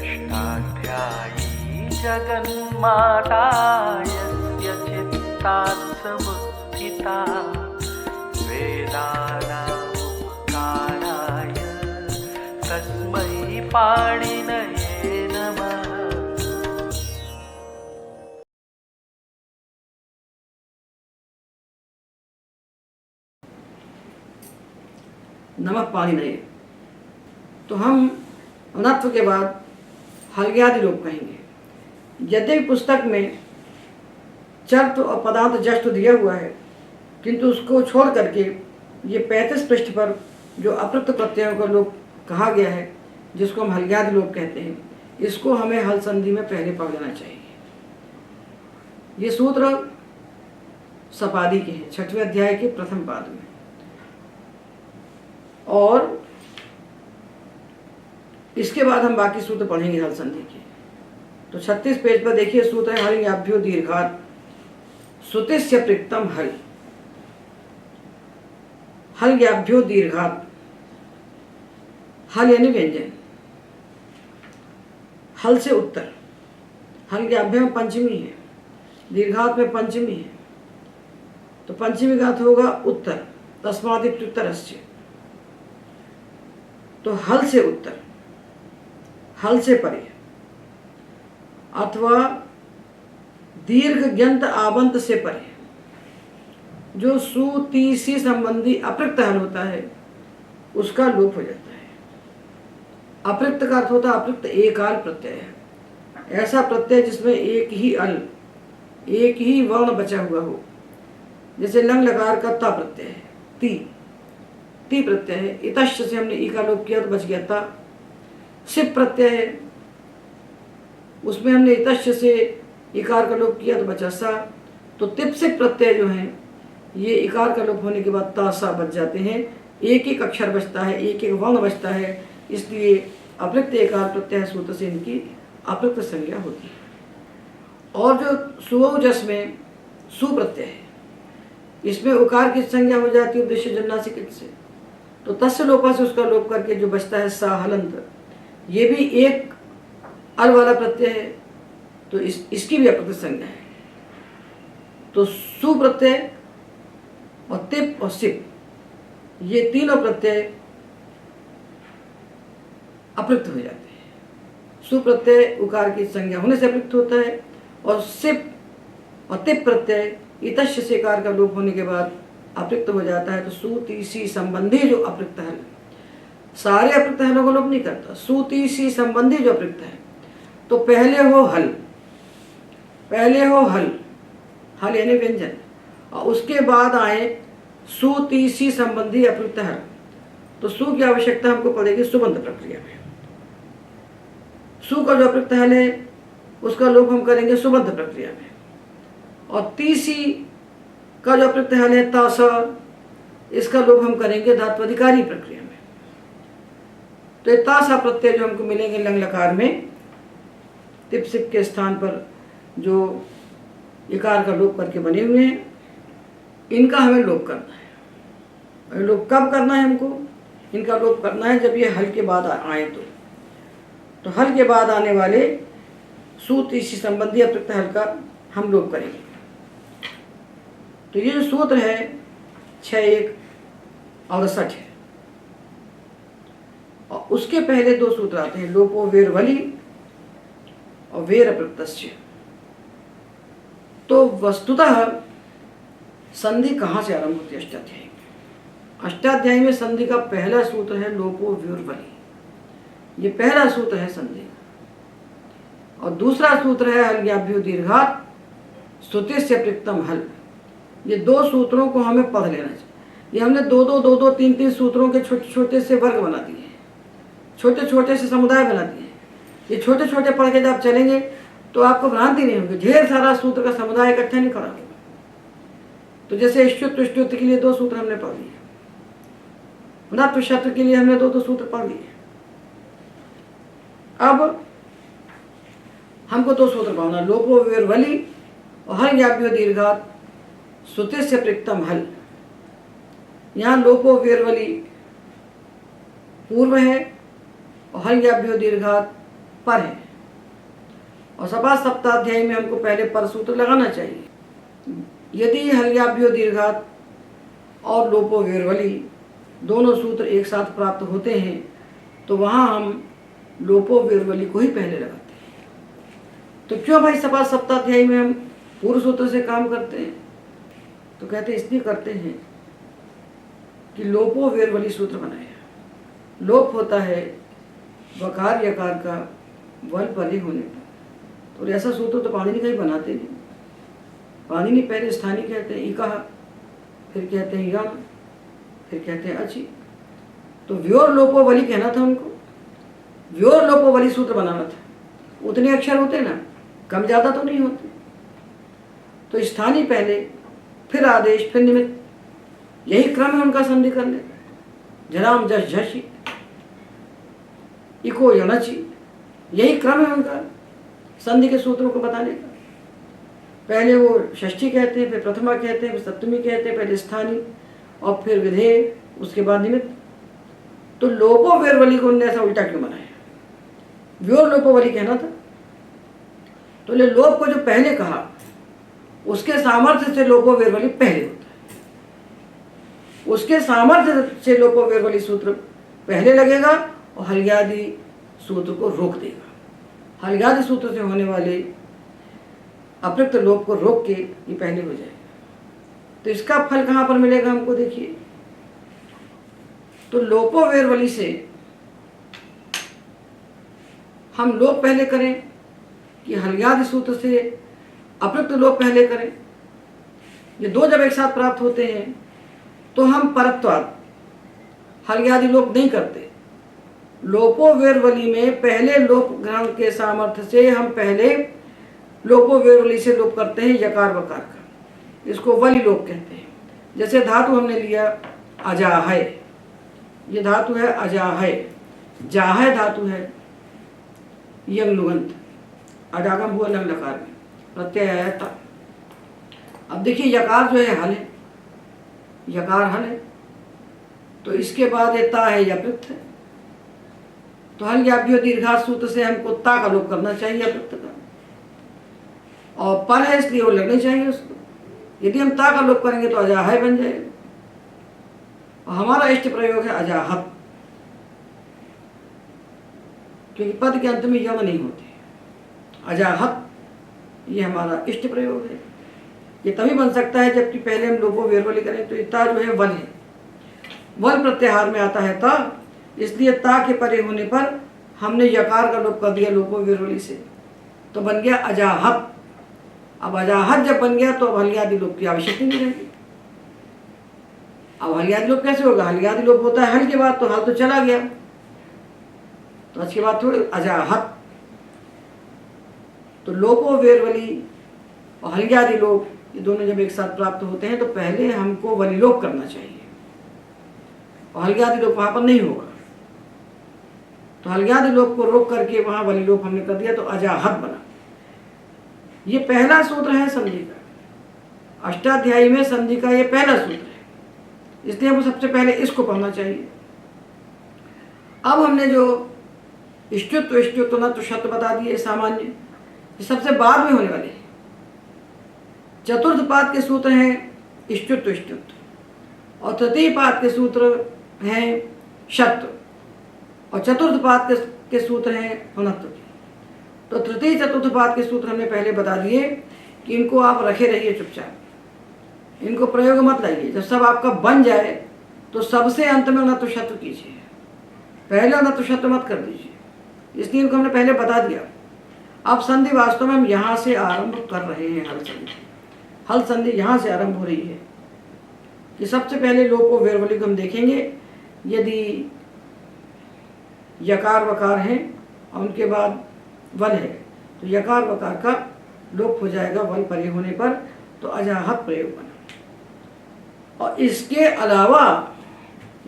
अष्टाध्यायी जगन्माता यस्य चित्तात् समुत्थिता वेदानामुपकाराय तस्मै पाणिनये नमः। नमः पाणिनये। तो हम अनत्व के बाद हल्ग्यादि लोग कहेंगे। यद्यपि पुस्तक में चर्त और पदार्थ जष्ट दिया हुआ है, किंतु उसको छोड़ करके ये 35 पृष्ठ पर जो अपृक्त प्रत्ययों का लोप कहा गया है, जिसको हम हल्ग्यादि लोप कहते हैं, इसको हमें हल संधि में पहले पढ़ लेना चाहिए। ये सूत्र सपादी के हैं, 6वें अध्याय के प्रथम पाद में। और इसके बाद हम बाकी सूत्र पढ़ेंगे हल संधि के। तो 36 पेज पर देखिए सूत्र है हल्ग्याभ्यो दीर्घात् श्रुतिस्य पृक्तम हल। हल्ग्याभ्यो दीर्घात्, हल यानी व्यंजन, हल से उत्तर। हल्ग्याभ्य में पंचमी है, दीर्घात् में पंचमी है, तो पंचमी का अर्थ होगा उत्तर, तस्मात् इत्युत्तरस्य। तो हल से उत्तर, हल से परे, अथवा दीर्घ ग्यंत आबंत से परे। जो सु ती सी संबंधी अपृक्त हल होता है उसका लोप हो जाता है। अपृक्त का अर्थ होता है अपृक्त एकाल प्रत्यय है, ऐसा प्रत्यय जिसमें एक ही अल, एक ही वर्ण बचा हुआ हो। जैसे लंग लकार का ता प्रत्यय है, ती प्रत्यय है। इतश्च से हमने ई का लोप किया तो बच गया ता। सिप प्रत्यय है, उसमें हमने इतश्च से इकार का लोप किया तो बचा सा। तो तिप सिप प्रत्यय जो हैं ये इकार का लोप होने के बाद ता सा बच जाते हैं। एक एक अक्षर बचता है, एक एक वर्ण बचता है, इसलिए अपृक्त एकार प्रत्यय सूत्र से इनकी अपृक्त संज्ञा होती है। और जो सुवौजस में सु प्रत्यय है, इसमें उकार की संज्ञा हो जाती है उद्देश्य जन्नासिक से, तो तस्य लोपा से उसका लोप करके जो बचता है सा हलंत, ये भी एक अल वाला प्रत्यय है, तो इसकी भी अपृक्त संज्ञा है। तो सु प्रत्यय और तिप और सिप, ये तीनों प्रत्यय अपृक्त हो जाते हैं। सु प्रत्यय उकार की संज्ञा होने से अपृक्त होता है, और सिप और तिप प्रत्यय इतश्च से कार का लोप होने के बाद अपृक्त हो जाता है। तो सु ती सी संबंधी जो अपृक्त है, सारे अपृक्त हलों को लोप नहीं करता। सु ती सी संबंधी जो अपृक्त है, तो पहले हो हल, हल यानी व्यंजन, और उसके बाद आए सु ती सी संबंधी अपृक्त हल। तो सु की आवश्यकता हमको पड़ेगी सुबंध प्रक्रिया में। सु का जो अपृक्त हल है उसका लोप हम करेंगे सुबंध प्रक्रिया में, और ती सी का जो अपृक्त हल है ता सा, इसका लोप हम करेंगे धात्वाधिकारी प्रक्रिया में। तो ये ता सा प्रत्यय जो हमको मिलेंगे लंग लकार में, तिप सिप के स्थान पर जो इकार का लोप करके बने हुए हैं, इनका हमें लोप करना है। लोप कब करना है हमको? इनका लोप करना है जब ये हल के बाद आए। तो हल के बाद आने वाले सु ती सी संबंधी अपृक्त हल का हम लोप करेंगे। तो ये जो सूत्र है 6-1 और 60 है, और उसके पहले दो सूत्र आते हैं लोपो वेर वली और वेर अपृक्तस्य। तो वस्तुतः संधि कहाँ से आरंभ होती है? अष्टाध्यायी में। अष्टाध्यायी में संधि का पहला सूत्र है लोपो वेर वली, ये पहला सूत्र है संधि का। और दूसरा सूत्र है हल्ग्याभ्यो दीर्घात् श्रुतिस्य पृक्तम हल। ये दो सूत्रों को हमें पढ़ लेना चाहिए। ये हमने दो 3 सूत्रों के छोटे छोटे से वर्ग बना दिए हैं, छोटे छोटे से समुदाय बना दिए हैं। ये छोटे छोटे पढ़ के जब आप चलेंगे तो आपको भ्रांति नहीं होगी, ढेर सारा सूत्र का समुदाय इकट्ठा नहीं खड़ा होगा। तो जैसे इष्टुत के लिए 2 सूत्र हमने पढ़ लिए, नत्व शत्र के लिए हमने 2 सूत्र पढ़ लिए। अब हमको 2 सूत्र पढ़ना, लोपो वेर वली और हल्ग्याभ्यो दीर्घात् श्रुतिस्य पृक्तम हल। यहाँ लोपो वेरवली पूर्व है और हल्ग्याभ्यो दीर्घात् पर है, और सपा सप्ताध्यायी में हमको पहले पर सूत्र लगाना चाहिए। यदि हल्याभ्यो दीर्घात और लोपो वेरवली दोनों सूत्र एक साथ प्राप्त होते हैं तो वहाँ हम लोपो वेरवली को ही पहले लगाते हैं। तो क्यों भाई सपा सप्ताध्यायी में हम पूर्व सूत्र से काम करते हैं? तो कहते हैं इसलिए करते हैं कि लोपो वेरवली सूत्र बनाया। लोप होता है वकार यकार का वल परे होने पर। तो ऐसा सूत्र तो पाणिनि का ही बनाते नहीं। पाणिनि पहले स्थानीय कहते हैं इकाह, फिर कहते हैं यम, फिर कहते हैं अचि। तो व्योर लोपोवली कहना था उनको, व्योर लोपोवली सूत्र बनाना था। उतने अक्षर होते ना, कम ज़्यादा तो नहीं होते। तो स्थानीय पहले, फिर आदेश, फिर निमित्त, यही क्रम है उनका संधि करने का। झराम जश झसी, इको यणचि, यही क्रम है उनका संधि के सूत्रों को बताने का। पहले वो षष्ठी कहते हैं, फिर प्रथमा कहते हैं, फिर सप्तमी कहते हैं, पहले स्थानीय और फिर विधेय, उसके बाद निमित्त। तो लोपो वेरवली को उन्होंने ऐसा उल्टा क्यों बनाया? व्योर लोपोवली कहना था। तो लोप को जो पहले कहा उसके सामर्थ्य से लोपो वेरवली पहले होता है। उसके सामर्थ्य से लोपो वेरवली सूत्र पहले लगेगा और हल्यादि सूत्र को रोक देगा। हल्यादि सूत्र से होने वाले अप्रयुक्त लोप को रोक के ये पहले हो जाएगा। तो इसका फल कहाँ पर मिलेगा हमको देखिए। तो लोपो वेरवली से हम लोप पहले करें कि हल्यादि सूत्र से अप्रयुक्त लोप पहले करें, ये दो जब एक साथ प्राप्त होते हैं तो हम परत्वाद हल्यादि लोप नहीं करते। लोपो वेरवली में पहले लोप ग्रहण के सामर्थ्य से हम पहले लोपो वेरवली से लोप करते हैं यकार वकार का। इसको वली लोप कहते हैं। जैसे धातु हमने लिया अजाहय, ये धातु है अजाहय, जाहय धातु है यंग लुगंत, अडागम हुआ लंग लकार में प्रत्यय आया था। अब देखिए यकार जो है हल है, यकार हल है, तो इसके बाद ये ता है यकृत है। तो हल्याभ्यो दीर्घात सूत्र से हमको ता का लोप करना चाहिए यकृत का, और पर है इसलिए वो लगने चाहिए उसको। यदि हम ता का लोप करेंगे तो अजाहय बन जाएगा, और हमारा इष्ट प्रयोग है अजाहत, क्योंकि पद के अंत में यम नहीं होते। अजाहत ये हमारा इष्ट प्रयोग है। ये तभी बन सकता है जबकि पहले हम लोपो वेरवली करें। तो ता जो है वल है, वल प्रत्याहार में आता है ता, इसलिए ता के परे होने पर हमने यकार का लोप कर दिया लोपो वेरवली से, तो बन गया अजाहत। अब अजाहत जब बन गया तो अब हल्यादि लोप की आवश्यकता नहीं रहेगी। अब हल्यादि लोप कैसे होगा? हल्यादि लोप होता है हल के बाद, तो हल तो चला गया, तो उसके बाद थोड़ी अजाहत। तो लोपो वेरवली और हल्यादि लोप ये दोनों जब एक साथ प्राप्त होते हैं तो पहले हमको वलिलोप करना चाहिए, और हल्यादि लोप वहां पर नहीं होगा। तो हल्यादि लोप को रोक करके वहां वलिलोप हमने कर दिया, तो अजाहत बना। ये पहला सूत्र है संधि का। अष्टाध्यायी में संधि का ये पहला सूत्र है, इसलिए हमको सबसे पहले इसको पढ़ना चाहिए। अब हमने जो इष्टुत्व इष्टुत्व न तो शब्द बता दिए सामान्य, ये सबसे बाद में होने वाले हैं। चतुर्थ पाद के सूत्र हैं इष्टुत्व इष्टुत्व, और तृतीय पाद के सूत्र हैं शत्व, और चतुर्थ पाद के सूत्र हैं हुनत्व। तो तृतीय चतुर्थ पाद के सूत्र हमने पहले बता दिए कि इनको आप रखे रहिए चुपचाप, इनको प्रयोग मत लाइए। जब सब आपका बन जाए तो सबसे अंत में उनत्व शत्व कीजिए, पहले उनत्व शत्व मत कर दीजिए, इसलिए इनको हमने पहले बता दिया। अब संधि वास्तव में हम यहाँ से आरंभ कर रहे हैं। हल संधि, हल संधि यहाँ से आरंभ हो रही है कि सबसे पहले लोपो वेरवली को हम देखेंगे। यदि यकार वकार हैं और उनके बाद वल है तो यकार वकार का लोप हो जाएगा वल परे होने पर, तो अजाहत प्रयोग बना। और इसके अलावा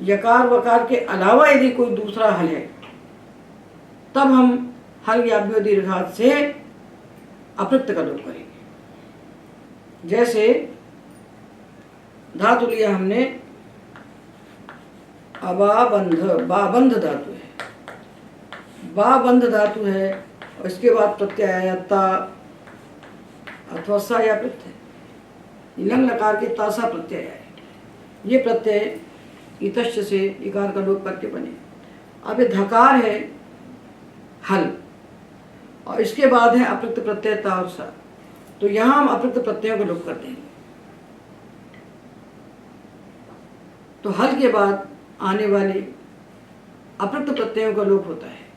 यकार वकार के अलावा यदि कोई दूसरा हल है तब हम हल्याभ्यो दीर्घात से अप्रयुक्त का लोप करेंगे। जैसे धातु लिया हमने अबाबंध, बाबंध धातु है, बा बंध धातु है और इसके बाद प्रत्यय आया ता अथवा सा या प्रत्यय। लंग लकार के तासा प्रत्यय आए, ये प्रत्यय इतश्च से इकार का लोप करके बने। अब ये धकार है हल और इसके बाद है अपृक्त प्रत्यय ता और सा, तो यहां हम अपृक्त प्रत्ययों को लोप कर देंगे। तो हल के बाद आने वाले अपृक्त प्रत्ययों का लोप होता है,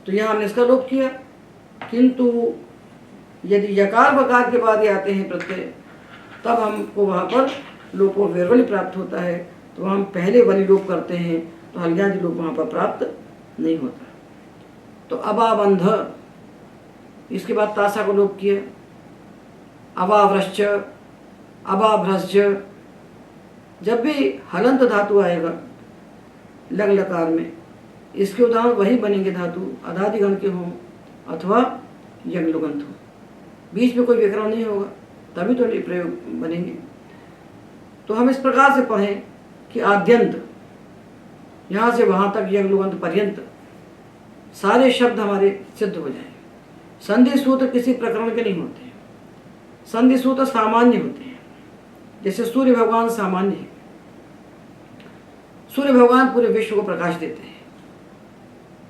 तो यहां हमने इसका लोप किया। किंतु यदि यकार बकार के बाद ये आते हैं प्रत्यय, तब हमको वहां पर लोपो वेरवली प्राप्त होता है, तो हम पहले वली लोप करते हैं, तो हल्यादि लोप वहां पर प्राप्त नहीं होता। तो अबाबंध, इसके बाद तासा को लोप किया। अबाभ्रश्च, अबाभ्रश्च, जब भी हलंत धातु आएगा लग लकार में, इसके उदाहरण वही बनेंगे धातु अदादिगण के हों अथवा यज्ञलुगंत हो, बीच में कोई विकरण नहीं होगा, तभी तो प्रयोग बनेंगे। तो हम इस प्रकार से पढ़ें कि आद्यंत, यहाँ से वहाँ तक यज्ञलुगंत पर्यंत सारे शब्द हमारे सिद्ध हो जाएं। संधि सूत्र किसी प्रकरण के नहीं होते हैं, संधि सूत्र सामान्य होते हैं। जैसे सूर्य भगवान सामान्य है, सूर्य भगवान पूरे विश्व को प्रकाश देते हैं,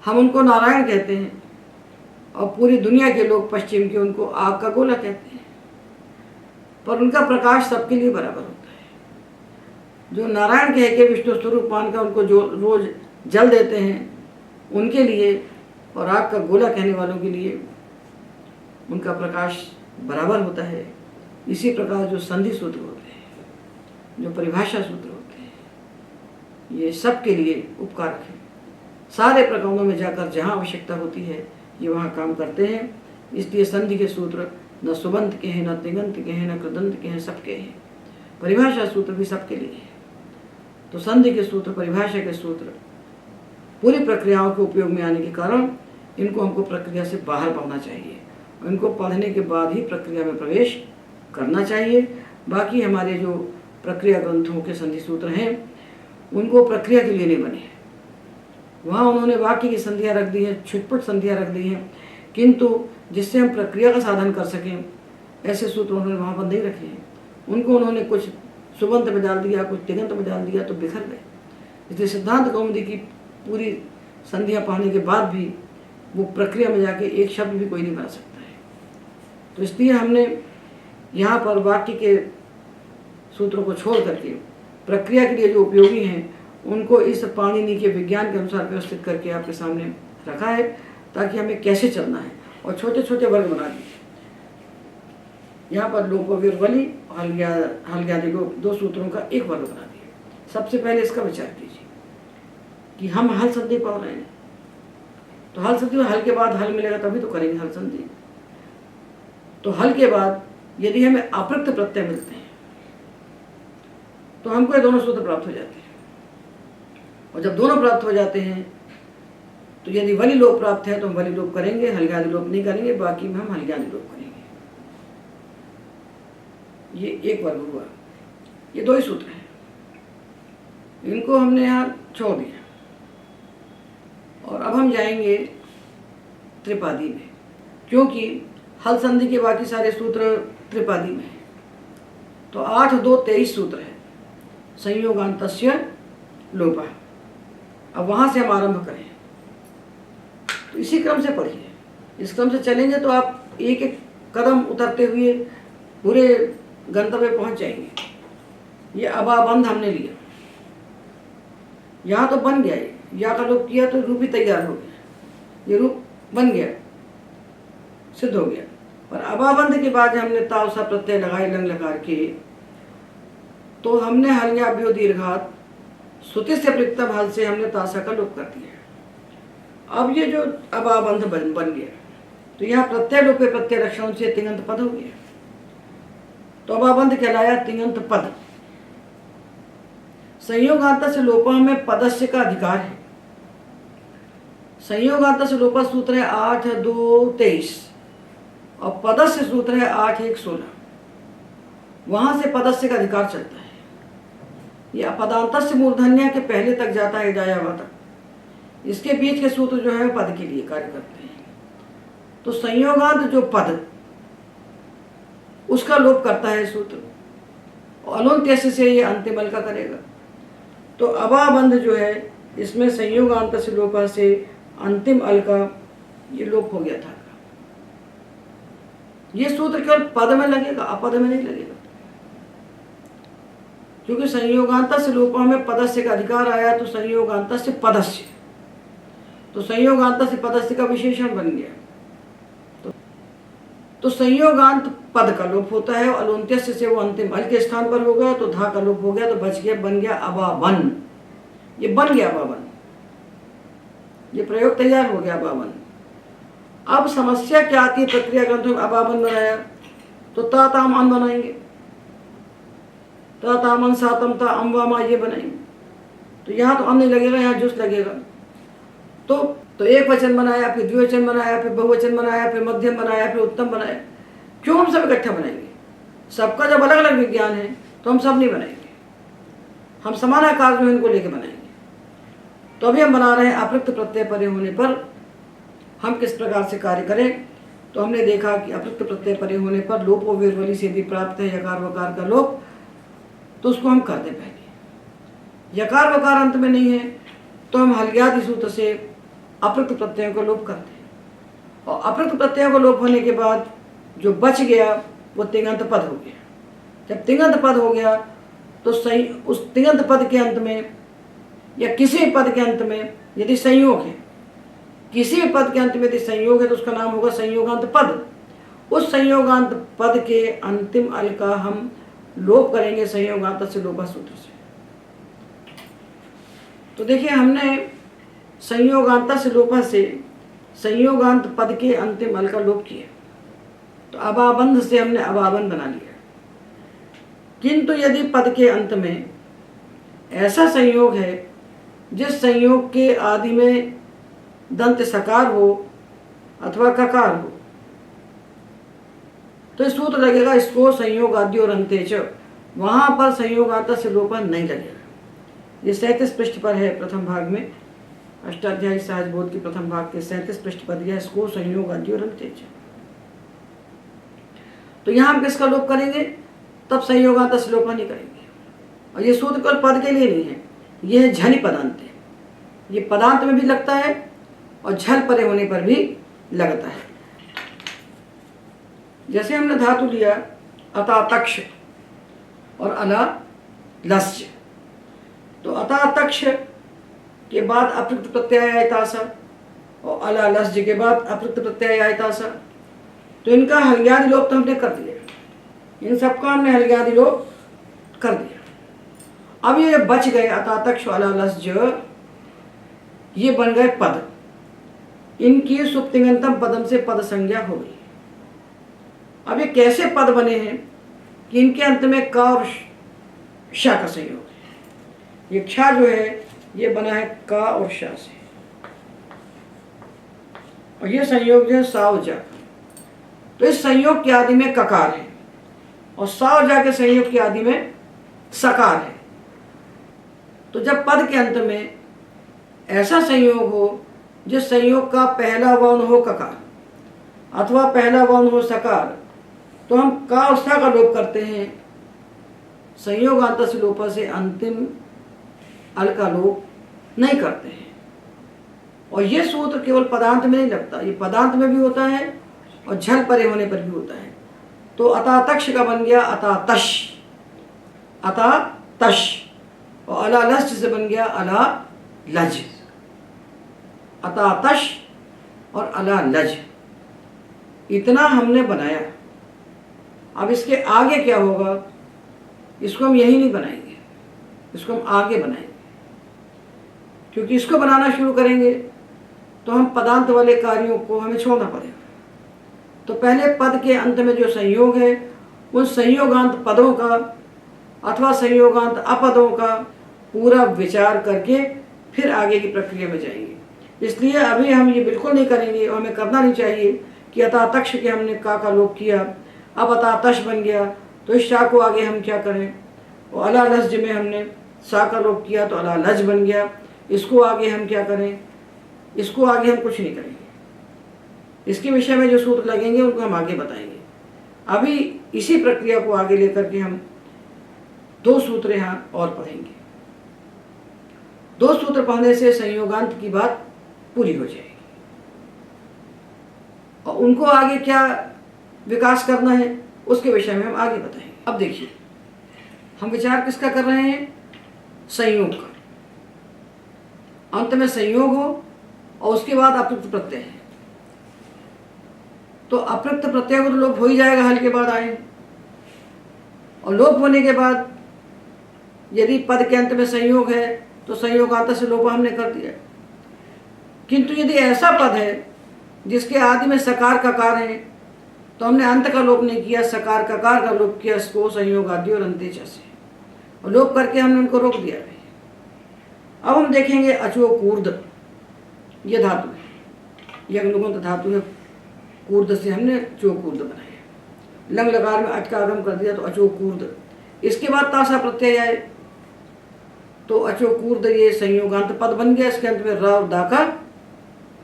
हम उनको नारायण कहते हैं, और पूरी दुनिया के लोग पश्चिम के उनको आग का गोला कहते हैं, पर उनका प्रकाश सबके लिए बराबर होता है। जो नारायण कह के विष्णु स्वरूप मान का उनको जो रोज जल देते हैं उनके लिए, और आग का गोला कहने वालों के लिए उनका प्रकाश बराबर होता है। इसी प्रकार जो संधि सूत्र होते हैं, जो परिभाषा सूत्र होते हैं, ये सब के लिए उपकारक है। सारे प्रकरणों में जाकर जहाँ आवश्यकता होती है ये वहाँ काम करते हैं। इसलिए संधि के सूत्र न सुबंत के हैं, न तिङंत के हैं, न कृदंत के हैं, सबके हैं। परिभाषा सूत्र भी सबके लिए है। तो संधि के सूत्र, परिभाषा के सूत्र पूरी प्रक्रियाओं के उपयोग में आने के कारण इनको हमको प्रक्रिया से बाहर पढ़ना चाहिए, और इनको पढ़ने के बाद ही प्रक्रिया में प्रवेश करना चाहिए। बाकी हमारे जो प्रक्रिया ग्रंथों के संधि सूत्र हैं उनको प्रक्रिया के लिए नहीं बने हैं, वहाँ उन्होंने वाक्य की संधियाँ रख दी हैं, छुटपुट संधियाँ रख दी हैं, किंतु जिससे हम प्रक्रिया का साधन कर सकें ऐसे सूत्र उन्होंने वहाँ पर नहीं रखे हैं। उनको उन्होंने कुछ सुबंत में डाल दिया, कुछ तिङंत में डाल दिया, तो बिखर गए। इसलिए सिद्धांत कौमुदी की पूरी संधियाँ पढ़ने के बाद भी वो प्रक्रिया में जाके एक शब्द भी कोई नहीं बना सकता है। तो इसलिए हमने यहाँ पर वाक्य के सूत्रों को छोड़ करके प्रक्रिया के लिए जो उपयोगी हैं उनको इस पाणिनि के विज्ञान के अनुसार व्यवस्थित करके आपके सामने रखा है, ताकि हमें कैसे चलना है, और छोटे छोटे वर्ग बना दिए। यहाँ पर लोप विरवली और हल्यादि लोप, दो सूत्रों का एक वर्ग बना दिया। सबसे पहले इसका विचार कीजिए कि हम हल संधि पढ़ रहे हैं, तो हल संधि हल के बाद हल मिलेगा तभी तो करेंगे हल संधि। तो हल के बाद यदि हमें अपृक्त प्रत्यय मिलते हैं तो हमको ये दोनों सूत्र प्राप्त हो जाते हैं, और जब दोनों प्राप्त हो जाते हैं तो यदि वली लोप प्राप्त है तो हम वली लोप करेंगे, हल्यादि लोप नहीं करेंगे, बाकी में हम हल्यादि लोप करेंगे। ये एक वर्ग हुआ। ये दो ही सूत्र हैं, इनको हमने यहाँ छोड़ दिया, और अब हम जाएंगे त्रिपादी में, क्योंकि हल संधि के बाकी सारे सूत्र त्रिपादी में हैं। तो 8, 2, 23 सूत्र है संयोगान्तस्य लोपः। अब वहाँ से हम आरंभ करें, तो इसी क्रम से पढ़िए। इस क्रम से चलेंगे तो आप एक एक कदम उतरते हुए पूरे गंतव्य पहुँच जाएंगे। ये अबाबंध हमने लिया, यहाँ तो बन गया, या का लोप किया तो रूप ही तैयार हो गया, ये रूप बन गया, सिद्ध हो गया। पर अबाबंध के बाद हमने तावसा प्रत्यय लगाए लंग लकार के, तो हमने हल्याभ्यो दीर्घात श्रुति से पृक्तम हल से हमने तासा का लोप कर दिया। अब ये जो अबाबंध बन गया, तो यहाँ प्रत्यय लोपे प्रत्यय लक्षण से तिङंत पद हो गया, तो अबाबंध कहलाया तिङंत पद। संयोगांत से लोपा में पदस्य का अधिकार है। संयोगांत से लोपा सूत्र है 8, 2, 23, और पदस्य सूत्र है 8, 1, 16। वहां से पदस्य का अधिकार चलता है। यह अपदांत से मूर्धन्य के पहले तक जाता है, जाया हुआ तक। इसके बीच के सूत्र जो है पद के लिए कार्य करते हैं। तो संयोगांत जो पद उसका लोप करता है सूत्र, और अलोन्त्यस्य से ये अंतिम अल का करेगा। तो अबाबंध जो है इसमें संयोगांत से लोपा से अंतिम अल का ये लोप हो गया था। ये सूत्र केवल पद में लगेगा, अपद में नहीं लगेगा, क्योंकि संयोगांत से लोपा में पदस्य का अधिकार आया, तो संयोगांत से पदस्य, तो संयोगांत से पदस्य का विशेषण बन गया। तो संयोगांत पद का लोप होता है, और अलोन्त्यस्य से वो अंतिम अल के स्थान पर हो गया, तो धा का लोप हो गया, तो बच गया, बन गया अबावन। ये बन गया अबावन, ये प्रयोग तैयार हो गया अबावन। अब समस्या क्या आती है प्रक्रिया ग्रंथों में? अबावन बनाया तो ता ताम अन बनाएंगे, ता तामन सातम ता अम वामा ये बनाएंगे। तो यहाँ तो अन नहीं लगेगा, यहाँ जुस लगेगा। तो एक वचन बनाया, फिर द्विवचन बनाया, फिर बहुवचन बनाया, फिर मध्यम बनाया, फिर उत्तम बनाया। क्यों हम सब इकट्ठा बनाएंगे? सबका जब अलग अलग विज्ञान है तो हम सब नहीं बनाएंगे, हम समानाकार जो इनको लेके बनाएंगे। तो अभी हम बना रहे हैं अपृक्त प्रत्यय परे होने पर हम किस प्रकार से कार्य करें। तो हमने देखा कि अपृक्त प्रत्यय परे होने पर लोपो विर्वली से यदि प्राप्त है यकार वकार का लोप, तो उसको हम कर दें। पहले यकार वकार अंत में नहीं है तो हम हलग्यादि सूत्र से अपृक्त प्रत्ययों को लोप करते हैं, और अपृक्त प्रत्ययों को लोप होने के बाद जो बच गया वो तिङंत पद हो गया। जब तिङंत पद हो गया तो सही उस तिङंत पद के अंत में या किसी भी पद के अंत में यदि संयोग है, किसी भी पद के अंत में यदि संयोग है तो उसका नाम होगा संयोगांत पद। उस संयोगांत पद के अंतिम अल का हम लोप करेंगे संयोगांत से लोपा सूत्र से। तो देखिए हमने संयोगांत से लोपा से संयोगांत पद के अंतिम अल का लोप किया, तो अबाबंध से हमने अबाबन बना लिया। किंतु यदि पद के अंत में ऐसा संयोग है जिस संयोग के आदि में दंत सकार हो अथवा ककार हो, तो इस सूत्र लगेगा इसको संयोग आदि और अंतेच, वहां पर संयोगांत से लोपा नहीं लगेगा। ये 37 पृष्ठ पर है, प्रथम भाग में अष्टाध्यायी सहज बोध की प्रथम भाग के 37 पृष्ठ पर दिया इसको संयोग आदि और अंतेच। तो यहां हम किसका लोप करेंगे? तब संयोगांत से लोपा नहीं करेंगे। और ये सूत्र केवल पद के लिए नहीं है, यह है झनि पदांत है। ये पदांत में भी लगता है और झल परे होने पर भी लगता है। जैसे हमने धातु लिया अतातक्ष और अला लस्य, तो अतातक्ष के बाद अपृक्त प्रत्यय आयतासा और अला लस्य के बाद अपृक्त प्रत्यय आयतासा, तो इनका हलग्यादि लोप तो हमने कर दिया, इन सबका हमने हलग्यादि लोप कर दिया। अब ये बच गए अतातक्ष अला लस्य, ये बन गए पद। इनकी सुप्तिङन्तम पदम से पद संज्ञा हो गई। अब ये कैसे पद बने हैं कि इनके अंत में का और शा का संयोग है। ये क्षा जो है ये बना है का और शा से, और ये संयोग जो है सा और जा का। तो इस संयोग के आदि में ककार है और सा और जा के संयोग के आदि में सकार है। तो जब पद के अंत में ऐसा संयोग हो जिस संयोग का पहला वर्ण हो ककार अथवा पहला वर्ण हो सकार, तो हम का और सा का लोप करते हैं संयोगांत से लोपा से अंतिम अल का लोप नहीं करते हैं। और ये सूत्र केवल पदांत में नहीं लगता, ये पदांत में भी होता है और झल परे होने पर भी होता है। तो अतातक्ष का बन गया अतातश, अतातश, और अला लस्य से बन गया अला लज, अतातश और अला लज। इतना हमने बनाया। अब इसके आगे क्या होगा, इसको हम यही नहीं बनाएंगे, इसको हम आगे बनाएंगे, क्योंकि इसको बनाना शुरू करेंगे तो हम पदांत वाले कार्यों को हमें छोड़ना पड़ेगा। तो पहले पद के अंत में जो संयोग है उन संयोगांत पदों का अथवा संयोगांत अपदों का पूरा विचार करके फिर आगे की प्रक्रिया में जाएंगे। इसलिए अभी हम ये बिल्कुल नहीं करेंगे और हमें करना नहीं चाहिए कि अतातक्ष के हमने का लोप किया, अब अतातश बन गया, तो इस शा को आगे हम क्या करें, और अला लज्ज में हमने सा का लोप किया तो अला लज बन गया, इसको आगे हम क्या करें, इसको आगे हम कुछ नहीं करेंगे। इसके विषय में जो सूत्र लगेंगे उनको हम आगे बताएंगे। अभी इसी प्रक्रिया को आगे लेकर के हम 2 सूत्र यहाँ और पढ़ेंगे। 2 सूत्र पढ़ने से संयोगांत की बात पूरी हो जाएगी और उनको आगे क्या विकास करना है उसके विषय में हम आगे बताएंगे। अब देखिए, हम विचार किसका कर रहे हैं? संयोग का। अंत में संयोग हो और उसके बाद अपृक्त प्रत्यय है, तो अपृक्त प्रत्यय को तो लोप हो ही जाएगा, हल के बाद आए। और लोप होने के बाद यदि पद के अंत में संयोग है तो संयोगांत से लोप हमने कर दिया। किंतु यदि ऐसा पद है जिसके आदि में सकार ककार है तो हमने अंत का लोप नहीं किया, सकार ककार का लोप किया, इसको संयोग आदि और अंत्य से, और लोप करके हमने उनको रोक दिया। अब हम देखेंगे अचोकूर्द, ये धातु है, यज्ञ धातु है, कूर्द से हमने चोकूर्द बनाया, लंग लकार में अट का आगम कर दिया तो अचोकूर्द। इसके बाद तासा प्रत्यय आए तो अचोकूर्द ये संयोगांत पद बन गया। इसके अंत में रा और दा का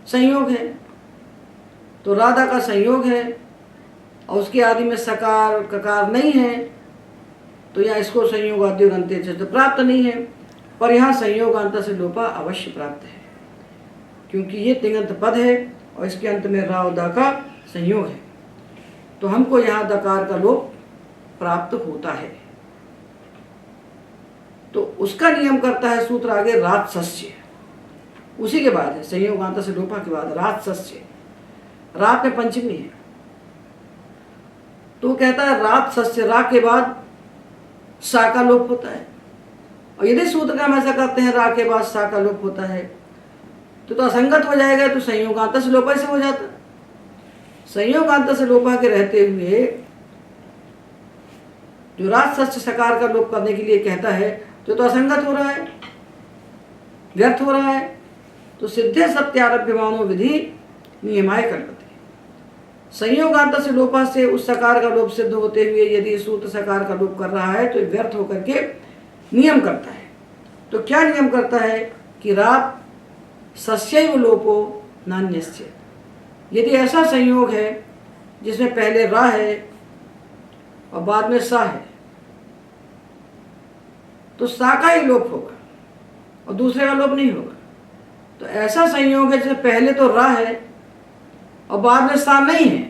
संयोग है, तो राधा का संयोग है और उसके आदि में सकार ककार नहीं है, तो यहाँ इसको संयोग आदि और अंत्य से तो प्राप्त नहीं है, पर यहाँ संयोगांत से लोपा अवश्य प्राप्त है, क्योंकि ये तिङंत पद है और इसके अंत में रा और दा का संयोग है, तो हमको यहाँ दकार का लोप प्राप्त होता है। तो उसका नियम करता है सूत्र आगे राजसस्य, उसी के बाद है संयोगांत से लोपा के बाद राजसस्य। रात में पंचमी है तो कहता है राजसस्य, रा के बाद सा का लोप होता है। और यदि सूत्र का हम ऐसा करते हैं रा के बाद सा का लोप होता है तो असंगत हो जाएगा, तो संयोगांत से लोपा से हो जाता। संयोगांत से लोपा के रहते हुए जो राजसस्य सकार का लोप करने के लिए कहता है तो असंगत हो रहा है, व्यर्थ हो रहा है। तो सिद्धे सत्यारभ्यमानो विधि नियमाय कल्पते। संयोगांत से लोपा से उस सकार का लोप सिद्ध होते हुए यदि सूत्र सकार का लोप कर रहा है तो व्यर्थ होकर के नियम करता है। तो क्या नियम करता है कि रात सस्यैव लोपो नान्यस्य। यदि ऐसा संयोग है जिसमें पहले रा है और बाद में सा है तो सा का ही लोप होगा और दूसरे का लोप नहीं होगा। तो ऐसा संयोग है जिसमें पहले तो रा है और बाद में सा नहीं है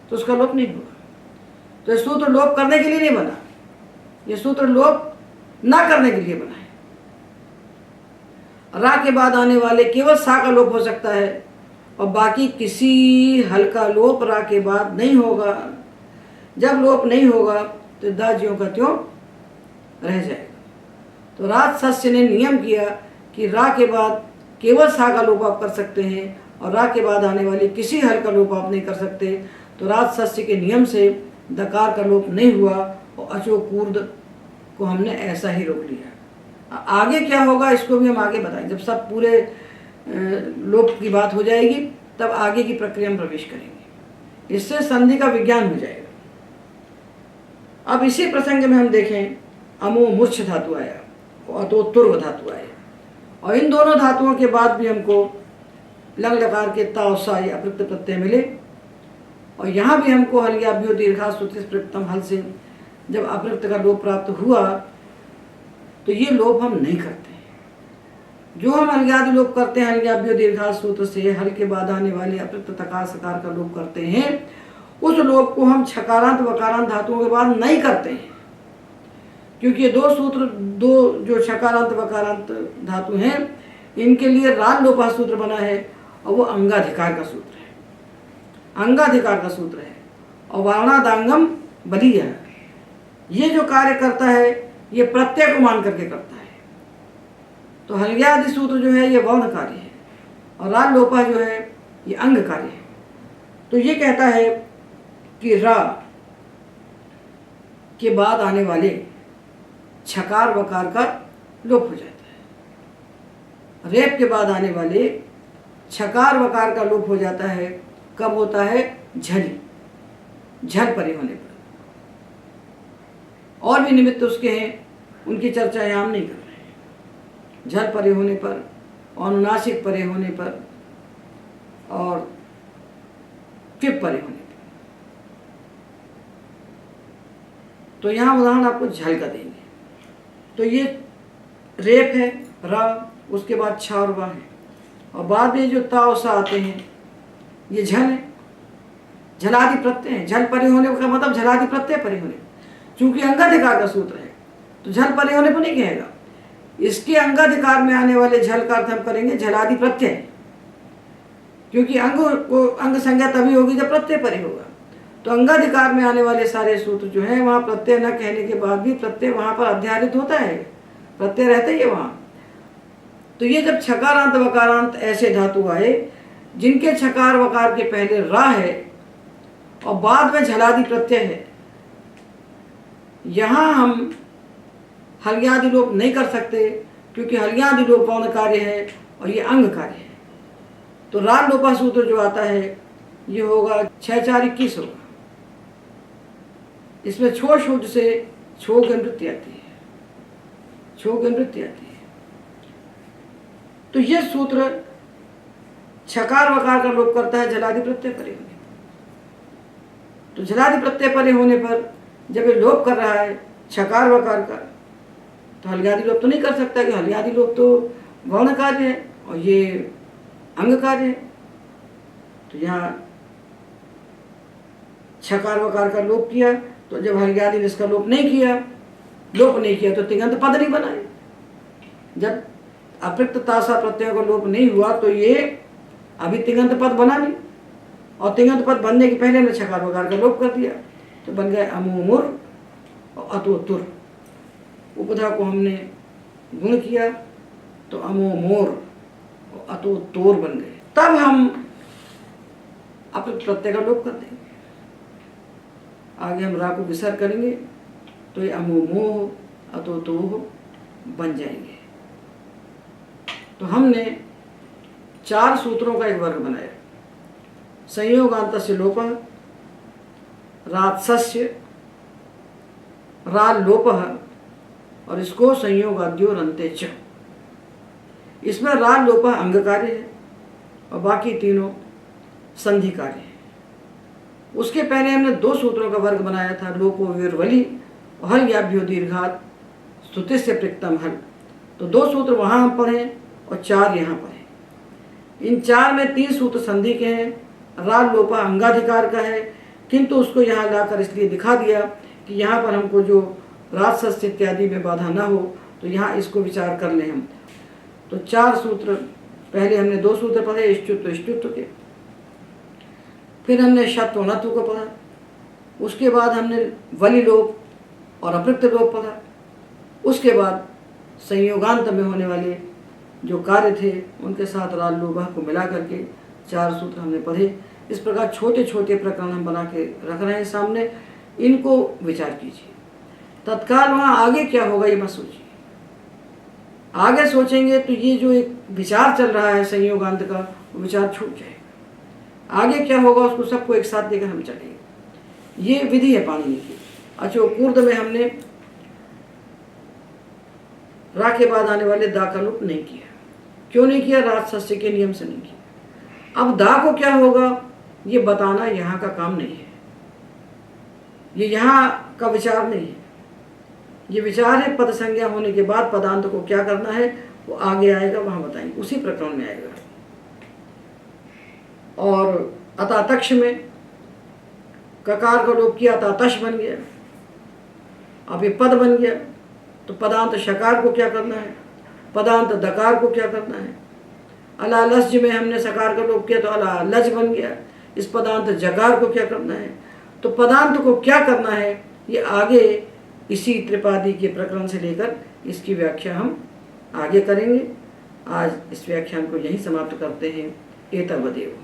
तो उसका लोप नहीं होगा। तो ये सूत्र लोप करने के लिए नहीं बना, ये सूत्र लोप ना करने के लिए बना है। रा के बाद आने वाले केवल सा का लोप हो सकता है और बाकी किसी हल का लोप रा के बाद नहीं होगा। जब लोप नहीं होगा तो दा ज्यों का त्यों रह जाएगा। तो राजसस्य ने नियम किया कि रा के बाद केवल सा का लोप आप कर सकते हैं और रा के बाद आने वाले किसी हल का लोप आप नहीं कर सकते। तो राजसस्य के नियम से दकार का लोप नहीं हुआ और अचोकूर्द को हमने ऐसा ही रोक लिया। आगे क्या होगा इसको भी हम आगे बताएंगे। जब सब पूरे लोप की बात हो जाएगी तब आगे की प्रक्रिया में प्रवेश करेंगे, इससे संधि का विज्ञान हो जाएगा। अब इसी प्रसंग में हम देखें अमो मूर्छ धातु आया और तो तुर्व धातु आया, और इन दोनों धातुओं के बाद भी हमको लंग लकार के ताव सा या अपृक्त प्रत्यय मिले। और यहाँ भी हमको हल्याभ्यो दीर्घा श्रुति प्रकृतम हल से जब अपृक्त का लोप प्राप्त हुआ तो ये लोप हम नहीं करते हैं। जो हम हल्यादि लोप करते हैं हल्याभ्यो दीर्घा सूत्र से हल के बाद आने वाले अपृक्त तकार सकार का लोप करते हैं, उस लोप को हम छकारांत वकारांत धातुओं के बाद नहीं करते हैं, क्योंकि ये दो सूत्र, दो जो छकारांत वकारांत धातु हैं इनके लिए राल लोपा सूत्र बना है और वो अंगाधिकार का सूत्र है, अंगाधिकार का सूत्र है। और वारणादांगम बलीय ये जो कार्य करता है ये प्रत्यय को मान करके करता है। तो हल्यादि सूत्र जो है ये वर्ण कार्य है और राल लोपा जो है ये अंग कार्य है। तो ये कहता है कि रा के बाद आने वाले छकार वकार का लोप हो जाता है। रेप के बाद आने वाले छकार वकार का लोप हो जाता है। कब होता है? झली, झल परे होने पर। और भी निमित्त उसके हैं, उनकी चर्चा यहाँ हम नहीं कर रहे हैं। झल परे होने पर अनुनासिक परे होने पर और पिप परे होने पर। तो यहाँ उदाहरण आपको झल का देंगे। तो ये रेप है रा, उसके बाद छा और वा है, और बाद में जो ता और सा आते हैं ये झल है, झलादि प्रत्यय है। झल परे होने का मतलब झलादि प्रत्यय परे होने, चूंकि अंगाधिकार का सूत्र है तो झल परे होने पर नहीं कहेगा। इसके अंगाधिकार में आने वाले झल का अर्थ हम करेंगे झलादि प्रत्यय, क्योंकि अंग संज्ञा तभी होगी जब प्रत्यय परे होगा। तो अंगाधिकार में आने वाले सारे सूत्र जो है वहाँ प्रत्यय न कहने के बाद भी प्रत्यय वहाँ पर अध्यारित होता है, प्रत्यय रहता ही है वहाँ। तो ये जब छकारांत वकारांत ऐसे धातु आए जिनके छकार वकार के पहले रा है और बाद में झलादि प्रत्यय है, यहाँ हम हल्यादि लोप नहीं कर सकते, क्योंकि हल्यादि लोप गौण कार्य है और ये अंग कार्य है। तो रा लोपा सूत्र जो आता है ये होगा 6×4=21 होगा। इसमें छो शुद्ध से छो की निवृत्ति आती है, छो की निवृत्ति आती है। तो ये सूत्र छकार वकार का लोप करता है झलादि प्रत्यय परे होने पर। तो झलादि प्रत्यय परे होने पर जब ये लोप कर रहा है छकार वकार का, तो हल्यादि लोप तो नहीं कर सकता, कि हल्यादि लोप तो गौण कार्य है और ये अंग कार्य है। तो यहाँ छकार वकार का लोप किया, तो जब हल्यादि ने इसका लोप नहीं किया तो तिङन्त पद नहीं बनाए। जब अप्रक्त तासा प्रत्यय का लोप नहीं हुआ तो ये अभी तिङन्त पद बना नहीं, और तिङन्त पद बनने के पहले ने छकार वकार का लोप कर दिया, तो बन गए अमुमुर और अतोतुर। उपधा को हमने गुण किया तो अमोमोर और अतोतोर बन गए। तब हम अप्रक्त प्रत्यय का लोप कर देंगे। आगे हम रा को विसर्ग करेंगे तो ये अमोमोह अतोतोह बन जाएंगे। तो हमने 4 सूत्रों का एक वर्ग बनाया। संयोगांतस्य लोपः, रात्सस्य, रा लोपः और इसको संयोगाद्योरन्ते च। इसमें रा लोपः अंग कार्य है और बाकी तीनों संधि कार्य है। उसके पहले हमने 2 सूत्रों का वर्ग बनाया था, लोपो विर्वलि और हल याभ्यो दीर्घात स्तुतिस्य प्रिक्तम हल। तो 2 सूत्र वहाँ हम पढ़े और 4 यहाँ पढ़े। इन 4 में 3 सूत्र संधि के हैं, रा लोपा अंगाधिकार का है, किंतु उसको यहाँ लाकर इसलिए दिखा दिया कि यहाँ पर हमको जो राजसस्य इत्यादि में बाधा ना हो, तो यहाँ इसको विचार कर लें हम। तो 4 सूत्र, पहले हमने 2 सूत्र पढ़े इष्टुत्व इष्टुत्व के, फिर हमने शत्व नत्व को पढ़ा, उसके बाद हमने वलि लोप और अप्रक्त लोप पढ़ा, उसके बाद संयोगांत में होने वाले जो कार्य थे उनके साथ रा लोभा को मिला करके 4 सूत्र हमने पढ़े। इस प्रकार छोटे छोटे प्रकरण हम बना के रख रहे हैं सामने, इनको विचार कीजिए। तत्काल वहाँ आगे क्या होगा ये मत सोचिए, आगे सोचेंगे तो ये जो एक विचार चल रहा है संयोगांत का, वो विचार छूट जाएगा। आगे क्या होगा उसको सबको एक साथ देकर हम चलेंगे। ये विधि है पाणिनि की। अच्छा, कूर्द में हमने रा के बाद आने वाले दा का लोप नहीं किया। क्यों नहीं किया? राजसस्य के नियम से नहीं किया। अब दा को क्या होगा ये बताना यहाँ का काम नहीं है, ये यहाँ का विचार नहीं है। ये विचार है पद संज्ञा होने के बाद पदांत को क्या करना है, वो आगे आएगा, वहाँ बताएंगे, उसी प्रकरण में आएगा। और अतातक्ष में ककार का लोप किया, अतातश बन गया। अब ये पद बन गया, तो पदांत शकार को क्या करना है, पदांत दकार को क्या करना है। अलालज में हमने सकार का लोप किया तो अलालज बन गया। इस पदांत जकार को क्या करना है, तो पदांत को क्या करना है ये आगे इसी त्रिपादी के प्रकरण से लेकर इसकी व्याख्या हम आगे करेंगे। आज इस व्याख्यान को यहीं समाप्त करते हैं। एतवदेव।